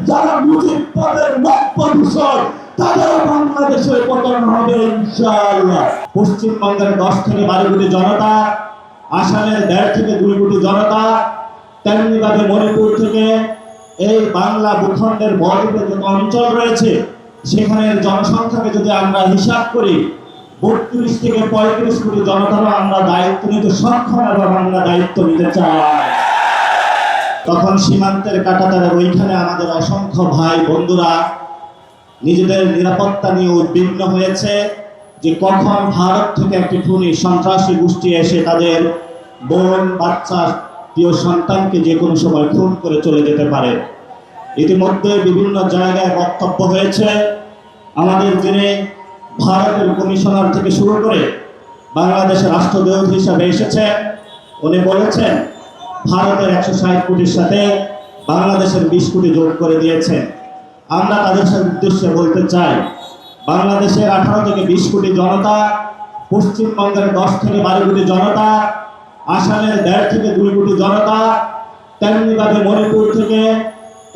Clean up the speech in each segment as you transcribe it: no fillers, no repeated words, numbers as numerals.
যারা মুজিববাদের নব্য তাদের বাংলাদেশে পতন হবে ইনশাআল্লাহ। পশ্চিমবঙ্গের 10 থেকে 12 কোটি জনতা, আসামের 1.5 থেকে 2 কোটি জনতা, তেমনিভাবে মণিপুর থেকে এই বাংলা ভূখণ্ডের বদ্বীপে যত অঞ্চল রয়েছে সেখানের জনসংখ্যাকে যদি আমরা হিসাব করি 32 থেকে 35 কোটি জনতারও আমরা দায়িত্ব নিতে সক্ষম এবং আমরা দায়িত্ব নিতে চাই। তখন সীমান্তের কাঁটাতারে ওইখানে আমাদের অসংখ্য ভাই বন্ধুরা নিজেদের নিরাপত্তা নিয়ে উদ্বিগ্ন হয়েছে যে কখন ভারত থেকে একটি খুনি সন্ত্রাসী গোষ্ঠী এসে তাদের বোন বাচ্চা প্রিয় সন্তানকে যে কোনো সময় খুন করে চলে যেতে পারে। ইতিমধ্যে বিভিন্ন জায়গায় বক্তব্য হয়েছে, আমাদের যিনি ভারতের কমিশনার থেকে শুরু করে বাংলাদেশের রাষ্ট্রদূত হিসাবে এসেছে উনি বলেছেন ভারতের 160 কোটির সাথে বাংলাদেশের 20 কোটি যোগ করে দিয়েছেন। আমরা তাদের উদ্দেশ্যে বলতে চাই বাংলাদেশের 18 থেকে 20 কোটি জনতা, পশ্চিমবঙ্গের 10 থেকে 12 কোটি জনতা, আসামের 1.5 থেকে 2 কোটি জনতা, তেমনিভাবে মণিপুর থেকে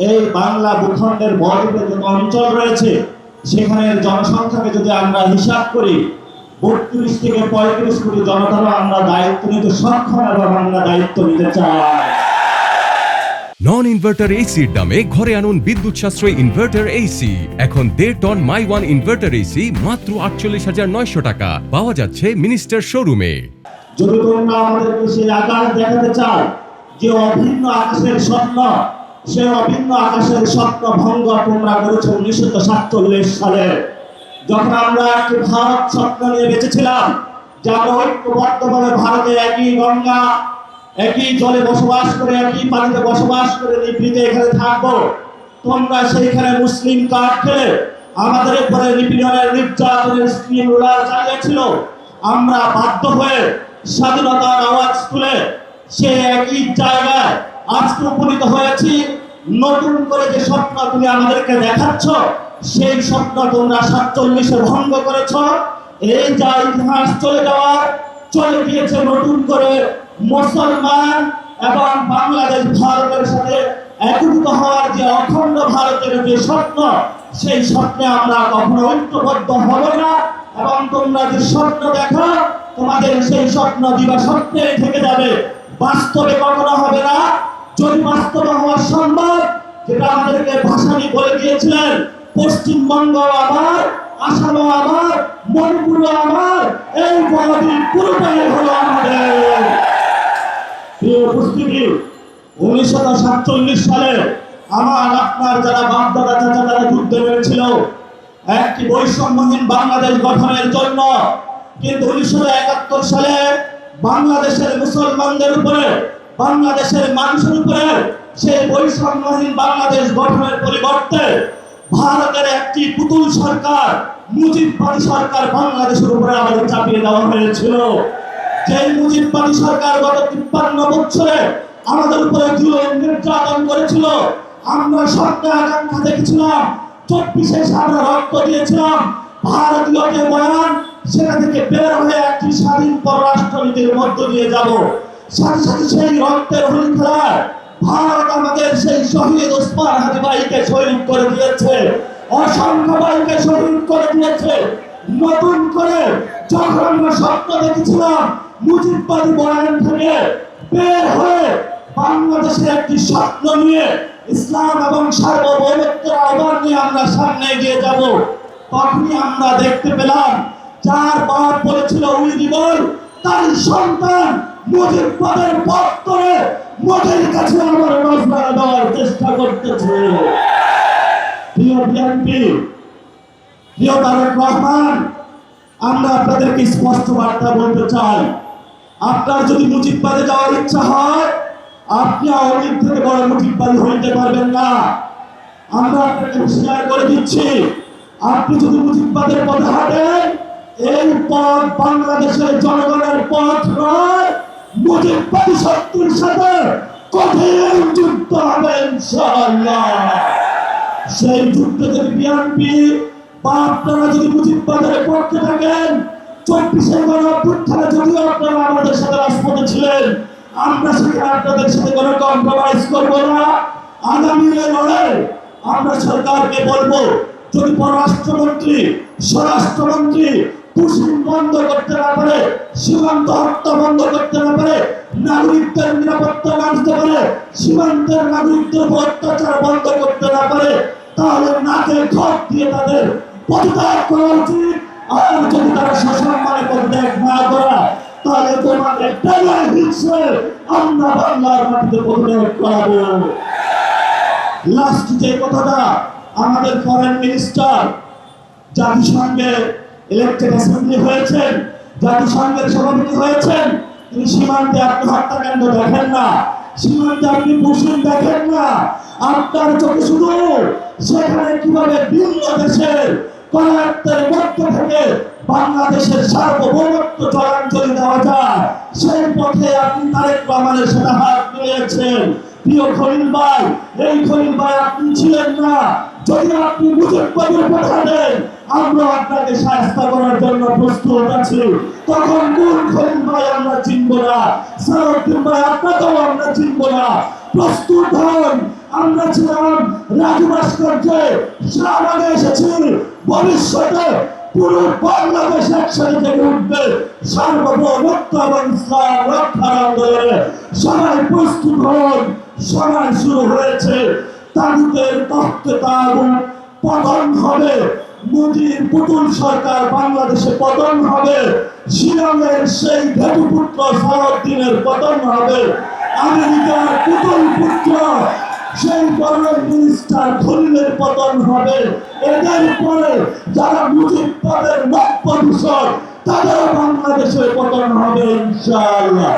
এই বাংলা ভূখণ্ডের বদ্বীপে যত অঞ্চল রয়েছে সেখানের জনসংখ্যাকে যদি আমরা হিসাব করি 32 থেকে 35 কোটি জনতারও আমরা দায়িত্ব নিতে সক্ষম এবং আমরা দায়িত্ব নিতে চাই। নন ইনভার্টার এসির দামে ঘরে আনুন বিদ্যুৎ সাশ্রয়ী ইনভার্টার এসি। এখন 1.5 ton my one inverter AC মাত্র 48,900 টাকা পাওয়া যাচ্ছে মিনিস্টার শোরুমে। যদি তোমরা আমাদেরকে সেই আকাশ দেখাতে চাও যে অভিন্ন আকাশের স্বপ্ন, সেই অভিন্ন আকাশের স্বপ্ন ভঙ্গ তোমরা করেছো 1947 সালে, যখন আমরা একটি ভারত স্বপ্ন নিয়ে বেঁচেছিলাম যে আমরা ঐক্যবদ্ধভাবে ভারতে একই গঙ্গা একই জলে বসবাস করে একই পানিতে বসবাস করে নিভৃতে এখানে থাকবো। তোমরা সেইখানে মুসলিম কার্ড খেলে আমাদের উপরে নিপীড়নের নির্যাতনের স্কিম রুলার চালিয়েছিল। আমরা বাধ্য হয়ে স্বাধীনতার আওয়াজ তুলে সে একই জায়গায় আজকে উপনীত হয়েছি। নতুন করে যে স্বপ্ন তুমি আমাদেরকে দেখাচ্ছ সেই স্বপ্ন তোমরা 47-এ ভঙ্গ করেছ। এই যা ইতিহাস চলে গিয়েছে নতুন করে মুসলমান এবং বাংলাদেশ ভারতের সাথে একীভূত হওয়ার যে অখণ্ড ভারতের যে স্বপ্ন, সেই স্বপ্নে আমরা কখনো ঐক্যবদ্ধ হব না। এবং তোমরা যে স্বপ্ন দেখো তোমাদের সেই স্বপ্ন দিবা স্বপ্নে থেকে যাবে, বাস্তবে কখনো হবে না। যদি বাস্তবে হওয়া সম্ভব, যেটা আমাদেরকে ভাসানী বলে দিয়েছিলেন, পশ্চিমবঙ্গ আমার, আসামও আমার, মণিপুরও আমার, এই বদ্বীপ পুরোটাই হলো আমাদের। প্রিয় উপস্থিতি, 1947 সালে আমার আপনার যারা বাপদাদা চাচা তারা যুদ্ধে নেমেছিল একটি বৈষম্যহীন বাংলাদেশ গঠনের জন্য, কিন্তু 1971 সালে বাংলাদেশের মুসলমানদের উপরে, বাংলাদেশের মানুষের উপরে সেই বৈষম্যহীন বাংলাদেশ গঠনের পরিবর্তে ভারতের একটি পুতুল সরকার, মুজিববাদী সরকার বাংলাদেশের উপরে আমাদের চাপিয়ে দেওয়া হয়েছিল। যে মুজিববাদী সরকার গত 53 বছরে আমাদের উপরে জুলুম নির্যাতন করেছিল, আমরা স্বপ্নে আকাঙ্ক্ষা দেখেছিলাম 24-এ আমরা রক্ত দিয়েছিলাম ভারতীয় যে বয়ান সেটা থেকে বের হয়ে একটি স্বাধীন পররাষ্ট্রনীতির মধ্য দিয়ে যাব। সাথে সাথে সেই রক্তের হোলি খেলায় ভারত আমাদের সেই শহীদ ওসমান হাদি ভাইকে শহীদ করে দিয়েছে, অসংখ্য ভাইকে শহীদ করে দিয়েছে। নতুন করে যখন আমরা স্বপ্ন দেখেছিলাম মুজিববাদী বয়ান থেকে বের হয়ে বাংলাদেশের একটি স্বপ্ন নিয়ে ইসলাম এবং সার্বভৌমত্বের আহ্বান নিয়ে আমরা সামনে এগিয়ে যাব, তখনই আমরা দেখতে পেলাম যার বাপ বলেছিল উই জীবন, তার সন্তান মুজিববাদের পথ ধরে মোদির কাছে আমার নজর দেওয়ার চেষ্টা করতেছে। প্রিয় বিএনপি, প্রিয় তারেক রহমান, আমরা আপনাদেরকে স্পষ্ট বার্তা বলতে চাই, আপনার যদি মুজিববাদে যাওয়ার ইচ্ছা হয় আপনি আওয়ামী লীগ থেকে বড় মুজিববাদী হইতে পারবেন না। আমরা আপনাকে হুঁশিয়ার করে দিচ্ছি, আপনি যদি মুজিববাদের পথে হাঁটেন এই পথ বাংলাদেশের জনগণের পথ নয়, মুজিববাদী শক্তির সাথে কঠিন যুদ্ধ হবে ইনশাআল্লাহ। সেই যুদ্ধে যদি বিএনপি বা আপনারা যদি মুজিববাদের পক্ষে থাকেন, 24-এ গণঅভ্যুত্থানে যদিও আপনারা আমাদের সাথে রাজপথে ছিলেন, আমরা সেখানে আপনাদের সাথে কোনো কম্প্রোমাইজ করবো না। আগামী লড়াই আমরা সরকারকে বলবো, যদি পররাষ্ট্রমন্ত্রী, স্বরাষ্ট্রমন্ত্রী পুশিং বন্ধ করতে না পারে, সীমান্ত হত্যা বন্ধ করতে না পারে, নাগরিকদের নিরাপত্তা মানতে পারে, সীমান্তের নাগরিকদের উপর অত্যাচার বন্ধ করতে না পারে, তাহলে নাকে খত দিয়ে তাদের পদত্যাগ করা উচিত। আর যদি তারা সসম্মানে পদত্যাগ না করা, তাহলে তোমাদের টেলার হিসেবে আমরা বাংলার মাটিতে পদত্যাগ করাবো। লাস্ট যে কথাটা, আমাদের ফরেন মিনিস্টার জাতিসংঘে ইলেকটেড অ্যাসেম্বলি হয়েছেন, জাতিসংঘের সভাপতি হয়েছেন, তিনি সীমান্তে আপনি হত্যাকাণ্ড দেখেন না, সীমান্তে আপনি পুশিং দেখেন না। আপনার চোখে শুধু সেখানে কিভাবে ভিন্ন দেশের কলায়ত্তের মধ্য থেকে বাংলাদেশের সার্বভৌমত্ব জলাঞ্জলি দেওয়া যায়, সেই পথে আপনি তারেক রহমানের সাথে হাত মিলিয়েছেন। প্রিয় খলিল ভাই, এই খলিল ভাই আপনি ছিলেন না। যদি আপনি মুজিববাদের কথা দেন, আমরা আপনাকে শাস্তি করার জন্য প্রস্তুত আছি। তখন কোন খলিল ভাই আমরা চিনব না, সালাউদ্দিন ভাই আপনাকেও আমরা চিনব না। প্রস্তুত হন। আমরা ছিলাম রাজু ভাস্কর্যে, শাহবাগে এসেছি, ভবিষ্যতে পুরো বাংলাদেশ একসাথে জেগে উঠবে সার্বভৌমত্ব এবং ইসলাম রক্ষার আন্দোলনে। সবাই প্রস্তুত হন, সময় শুরু হয়েছে। তাগুতের তখ্তে তাগুত পতন হবে, মুজিব পুতুল সরকার বাংলাদেশে পতন হবে, শিলংয়ের সেই ঘেটুপুত্র সালাউদ্দিনের পতন হবে, আমেরিকার পুতুল পুত্র সেই ফরেন মিনিস্টার খলিলের পতন হবে। এদের পরে যারা মুজিববাদের নব্য দূষণ, তাদেরও বাংলাদেশের পতন হবে ইনশাআল্লাহ।